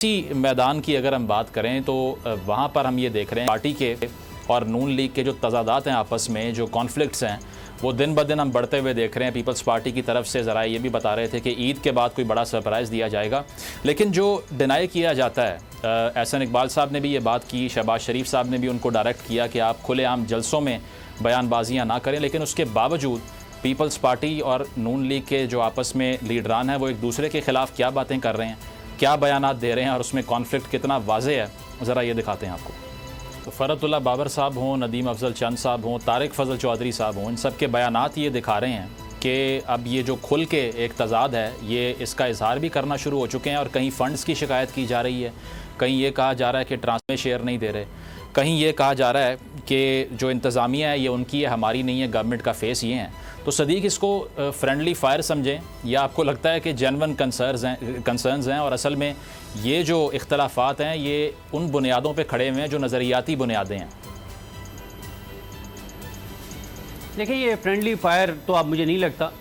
इसी मैदान की अगर हम बात करें तो वहाँ पर हम ये देख रहे हैं पार्टी के और नून लीग के जो तजादात हैं आपस में, जो कॉन्फ्लिक्ट्स हैं, वो दिन ब दिन हम बढ़ते हुए देख रहे हैं। पीपल्स पार्टी की तरफ से ज़रा ये भी बता रहे थे कि ईद के बाद कोई बड़ा सरप्राइज़ दिया जाएगा, लेकिन जो डिनाई किया जाता है, एहसन इकबाल साहब ने भी ये बात की, शहबाज शरीफ साहब ने भी उनको डायरेक्ट किया कि आप खुलेआम जलसों में बयानबाजियाँ ना करें, लेकिन उसके बावजूद पीपल्स पार्टी और नून लीग के जो आपस में लीडरान हैं वो एक दूसरे के ख़िलाफ़ क्या बातें कर रहे हैं, क्या बयानात दे रहे हैं और उसमें कॉन्फ्लिक्ट कितना वाज़े है, ज़रा ये दिखाते हैं आपको। तो फ़रतुल्लाह बाबर साहब हों, नदीम अफजल चंद साहब हों, तारिक फजल चौधरी साहब हों, इन सब के बयानात ये दिखा रहे हैं कि अब ये जो खुल के एक तज़ाद है, ये इसका इजहार भी करना शुरू हो चुके हैं। और कहीं फ़ंड्स की शिकायत की जा रही है, कहीं ये कहा जा रहा है कि ट्रांसमें शेयर नहीं दे रहे, कहीं ये कहा जा रहा है कि जो इंतज़ामिया है ये उनकी है, हमारी नहीं है, गवर्नमेंट का फेस ये हैं। तो सदीक इसको फ्रेंडली फायर समझें या आपको लगता है कि जेन्युइन कंसर्न्स हैं और असल में ये जो इख्तलाफात हैं ये उन बुनियादों पे खड़े हुए हैं जो नज़रियाती बुनियादें हैं? देखिए, ये फ्रेंडली फायर तो अब मुझे नहीं लगता,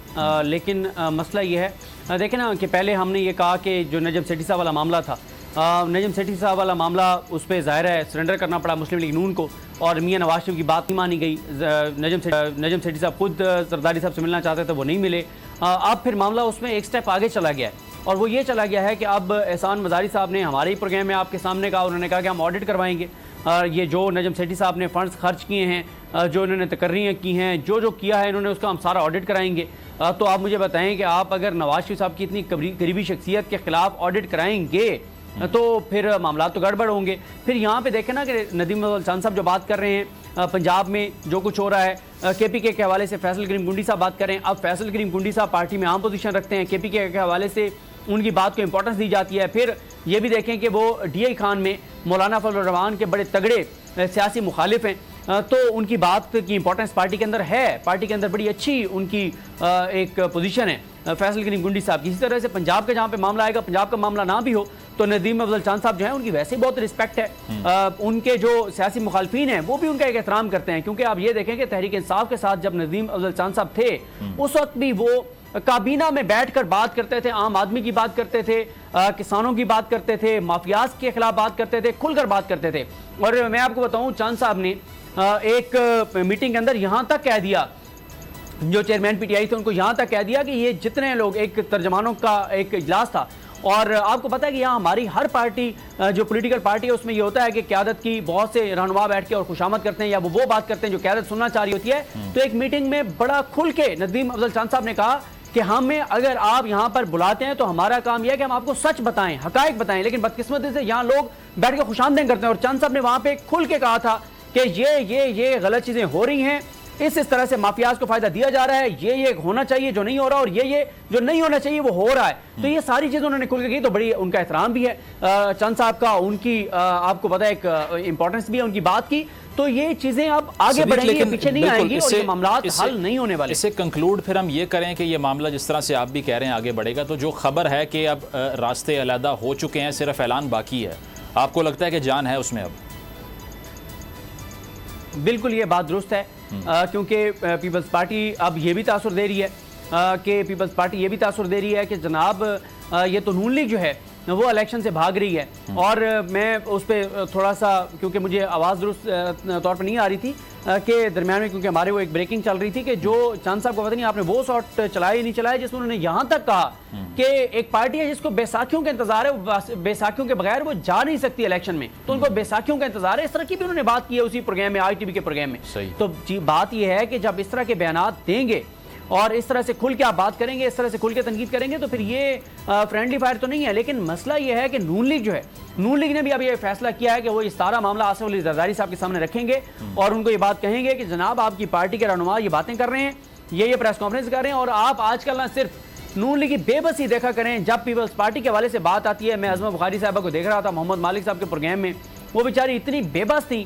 लेकिन मसला ये है, देखें ना कि पहले हमने ये कहा कि जो नजम सेठी साहब वाला मामला था, नजम सेठी साहब वाला मामला, उस पर ज़ाहिर है सरेंडर करना पड़ा मुस्लिम लीग नून को और मियां नवाज शरीफ की बात नहीं मानी गई। नजम सेठी साहब खुद जरदारी साहब से मिलना चाहते थे, वो नहीं मिले। अब फिर मामला उसमें एक स्टेप आगे चला गया है और वो ये चला गया है कि अब एहसान मज़ारी साहब ने हमारे ही प्रोग्राम में आपके सामने कहा, उन्होंने कहा कि हम ऑडिट करवाएंगे ये जो नजम सेठी साहब ने फ़ंड्स खर्च किए हैं, जो इन्होंने तकर्रियाँ की हैं, जो किया है इन्होंने, उसका हम सारा ऑडिट कराएंगे। तो आप मुझे बताएं कि आप अगर नवाज शरीफ साहब की इतनी करीबी शख्सियत के ख़िलाफ़ ऑडिट कराएंगे तो फिर मामला तो गड़बड़ होंगे। फिर यहाँ पे देखें ना कि नदीम अफजल चंद साहब जो बात कर रहे हैं पंजाब में जो कुछ हो रहा है, KPK के हवाले से फैसल करीम गुंडी साहब बात कर रहे हैं। अब फैसल करीम गुंडी साहब पार्टी में आम पोजीशन रखते हैं, KPK के हवाले से उनकी बात को इंपॉर्टेंस दी जाती है। फिर ये भी देखें कि वो DI खान में मौलाना फजल रहमान के बड़े तगड़े सियासी मुखालिफ हैं, तो उनकी बात की इंपॉर्टेंस पार्टी के अंदर है, पार्टी के अंदर बड़ी अच्छी उनकी एक पोजीशन है फैसल करीम गुंडी साहब की। इसी तरह से पंजाब का जहाँ पे मामला आएगा, पंजाब का मामला ना भी हो तो नदीम अफजल चंद साहब जो हैं उनकी वैसे ही बहुत रिस्पेक्ट है, उनके जो सियासी मुखालफीन हैं वो भी उनका एक एहतराम करते हैं। क्योंकि आप ये देखें कि तहरीक इंसाफ के साथ जब नदीम अफजल चंद साहब थे उस वक्त भी वो काबीना में बैठकर बात करते थे, आम आदमी की बात करते थे, किसानों की बात करते थे, माफियाज के खिलाफ बात करते थे, खुलकर बात करते थे। और मैं आपको बताऊं, चंद साहब ने एक मीटिंग के अंदर यहाँ तक कह दिया, जो चेयरमैन PTI थे उनको यहाँ तक कह दिया कि ये जितने लोग, एक तर्जमानों का एक इजलास था और आपको पता है कि यहाँ हमारी हर पार्टी जो पॉलिटिकल पार्टी है उसमें ये होता है कि क़यादत की बहुत से रहनुमा बैठ के और खुशामद करते हैं या वो बात करते हैं जो क़यादत सुनना चाह रही होती है। तो एक मीटिंग में बड़ा खुल के नदीम अफजल चंद साहब ने कहा कि हमें अगर आप यहाँ पर बुलाते हैं तो हमारा काम यह है कि हम आपको सच बताएं, हकायक बताएं, लेकिन बदकिस्मती से यहाँ लोग बैठ के खुशामदें करते हैं। और चंद साहब ने वहाँ पे खुल के कहा था कि ये गलत चीज़ें हो रही हैं, इस तरह से माफियाज को फायदा दिया जा रहा है, ये होना चाहिए जो नहीं हो रहा और ये जो नहीं होना चाहिए वो हो रहा है। तो ये सारी चीजें उन्होंने खुल के की, तो बड़ी उनका एहतराम भी है चंद साहब का, उनकी आपको पता है एक इंपॉर्टेंस भी है उनकी बात की। तो ये चीजें अब आगे बढ़ेंगी, पीछे नहीं आएंगी और ये मामला हल नहीं होने वाले। इससे कंक्लूड फिर हम ये करें कि ये मामला जिस तरह से आप भी कह रहे हैं आगे बढ़ेगा, तो जो खबर है कि अब रास्ते अलहदा हो चुके हैं, सिर्फ ऐलान बाकी है, आपको लगता है कि जान है उसमें अब? बिल्कुल ये बात दुरुस्त है, क्योंकि पीपल्स पार्टी अब ये भी तासुर दे रही है कि पीपल्स पार्टी ये भी तासुर दे रही है कि जनाब ये तो नून लीग जो है वो इलेक्शन से भाग रही है। और मैं उस पर थोड़ा सा, क्योंकि मुझे आवाज़ दुरुस्त तौर पर नहीं आ रही थी कि दरमियान में, क्योंकि हमारे वो एक ब्रेकिंग चल रही थी कि जो चंद साहब को पता नहीं आपने वो शॉट चलाया नहीं चलाया जिसमें उन्होंने यहाँ तक कहा कि एक पार्टी है जिसको बैसाखियों का इंतजार है, बैसाखियों के बगैर वो जा नहीं सकती इलेक्शन में, तो उनको बैसाखियों का इंतजार है। इस तरह की भी उन्होंने बात की है उसी प्रोग्राम में, ITV के प्रोग्राम में। तो बात यह है कि जब इस तरह के बयानात देंगे और इस तरह से खुल के आप बात करेंगे, इस तरह से खुल के तनकीद करेंगे, तो फिर ये फ्रेंडली फायर तो नहीं है। लेकिन मसला ये है कि नून लीग जो है, नून लीग ने भी अब ये फैसला किया है कि वो इस सारा मामला आसिफ अली जरदारी साहब के सामने रखेंगे और उनको ये बात कहेंगे कि जनाब आपकी पार्टी के रहनुमा ये बातें कर रहे हैं, ये प्रेस कॉन्फ्रेंस कर रहे हैं और आप आजकल ना सिर्फ नून लीग की बेबसी देखा करें। जब पीपल्स पार्टी के हवाले से बात आती है, मैं अज़मा बुखारी साहबा को देख रहा था मोहम्मद मालिक साहब के प्रोग्राम में, वो बेचारी इतनी बेबस थी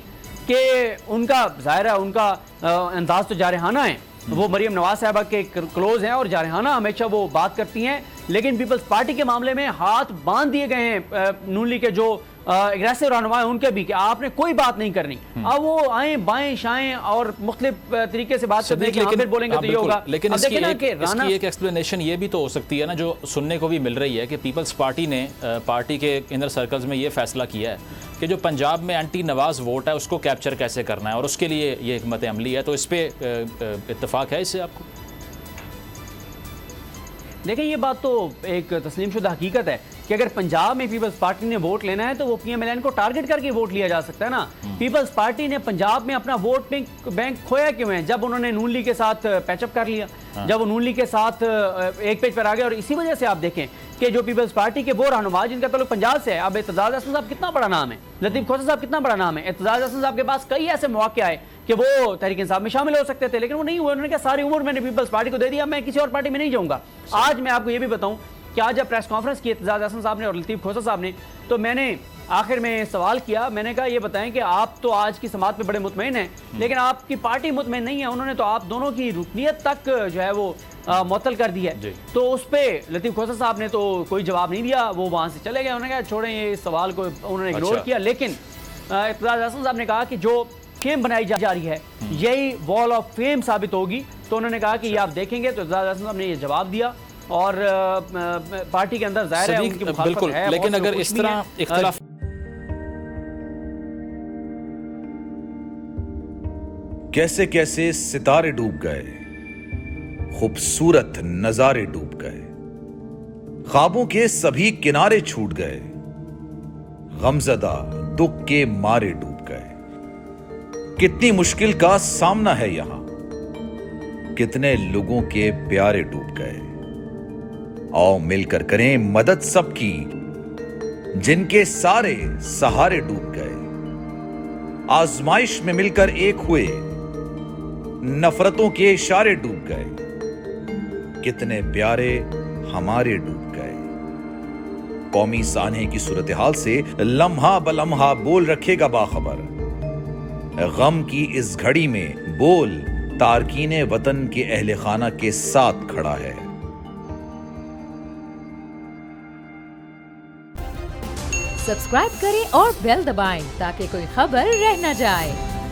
कि उनका ज़ाहिर है उनका अंदाज तो जारहाना है, वो मरीम नवाज साहबा के क्लोज हैं और जारहाना हमेशा वो बात करती हैं लेकिन पीपल्स पार्टी के मामले में हाथ बांध दिए गए हैं नून लीग के जो एग्रेसिव रहनुमा है उनके भी, कि आपने कोई बात नहीं करनी। अब वो आए बाएं शाएं और मुख्तलिफ तरीके से बात करते हैं कि हम फिर बोलेंगे तो ये होगा। लेकिन इसकी एक एक्सप्लेनेशन ये भी तो हो सकती है ना, जो सुनने को भी मिल रही है कि पीपल्स पार्टी ने पार्टी के इनर सर्कल्स में ये फैसला किया है कि जो पंजाब में एंटी नवाज वोट है उसको कैप्चर कैसे करना है और उसके लिए ये हिकमत अमली है। तो इस पर इत्तेफाक है इससे आपको? देखिए, ये बात तो एक तस्लीमशुदा हकीकत है कि अगर पंजाब में पीपल्स पार्टी ने वोट लेना है तो वो पीएमएलएन को टारगेट करके वोट लिया जा सकता है ना। पीपल्स पार्टी ने पंजाब में अपना वोट बैंक खोया क्यों है? जब उन्होंने नून लीग के साथ पैचअप कर लिया, जब वो नून लीग के साथ एक पेज पर आ गए। और इसी वजह से आप देखें कि जो पीपल्स पार्टी के वो रहनुमा जिनका ताल्लुक पंजाब से है, अब एतजाज अहसन साहब कितना बड़ा नाम है, लतीफ खोसा साहब कितना बड़ा नाम है, एतजाज अहसन साहब के पास कई ऐसे मौके आए कि वो तहरीक इंसाफ में शामिल हो सकते थे, लेकिन वो नहीं हुए। उन्होंने कहा सारी उम्र मैंने पीपल्स पार्टी को दे दिया, मैं किसी और पार्टी में नहीं जाऊंगा। आज मैं आपको ये भी बताऊं कि आज जब प्रेस कॉन्फ्रेंस की एतजाज अहसन साहब ने और लतीफ खोसा साहब ने, तो मैंने आखिर में सवाल किया, मैंने कहा ये बताएं कि आप तो आज की समात पे बड़े मुतमईन हैं, लेकिन आपकी पार्टी मुतमईन नहीं है। उन्होंने तो आप दोनों की रुकनियत तक जो है वो मुअत्तल कर दी है। तो उस पर लतीफ खोसा साहब ने तो कोई जवाब नहीं दिया, वो वहाँ से चले गए। उन्होंने कहा छोड़ें ये सवाल को, उन्होंने इग्नोर किया। लेकिन एतजाज अहसन साहब ने कहा कि जो फेम बनाई जा रही है यही वॉल ऑफ फेम साबित होगी। तो उन्होंने कहा कि ये आप देखेंगे। तो एतजाज अहसन साहब ने ये जवाब दिया और पार्टी के अंदर जाहिर है उनकी मुखालफत है। लेकिन अगर इस तरह इख्तिलाफ कैसे कैसे सितारे डूब गए, खूबसूरत नजारे डूब गए, ख्वाबों के सभी किनारे छूट गए, गमजदा दुख के मारे डूब गए। कितनी मुश्किल का सामना है यहां, कितने लोगों के प्यारे डूब गए। आओ मिलकर करें मदद सबकी, जिनके सारे सहारे डूब गए। आजमाइश में मिलकर एक हुए, नफरतों के इशारे डूब गए। कितने प्यारे हमारे डूब गए। कौमी सानहे की सूरत हाल से लम्हा बलम्हा बोल रखेगा बाखबर। गम की इस घड़ी में बोल तारकीने वतन के अहले खाना के साथ खड़ा है। सब्सक्राइब करें और बेल दबाएं ताकि कोई खबर रह न जाए।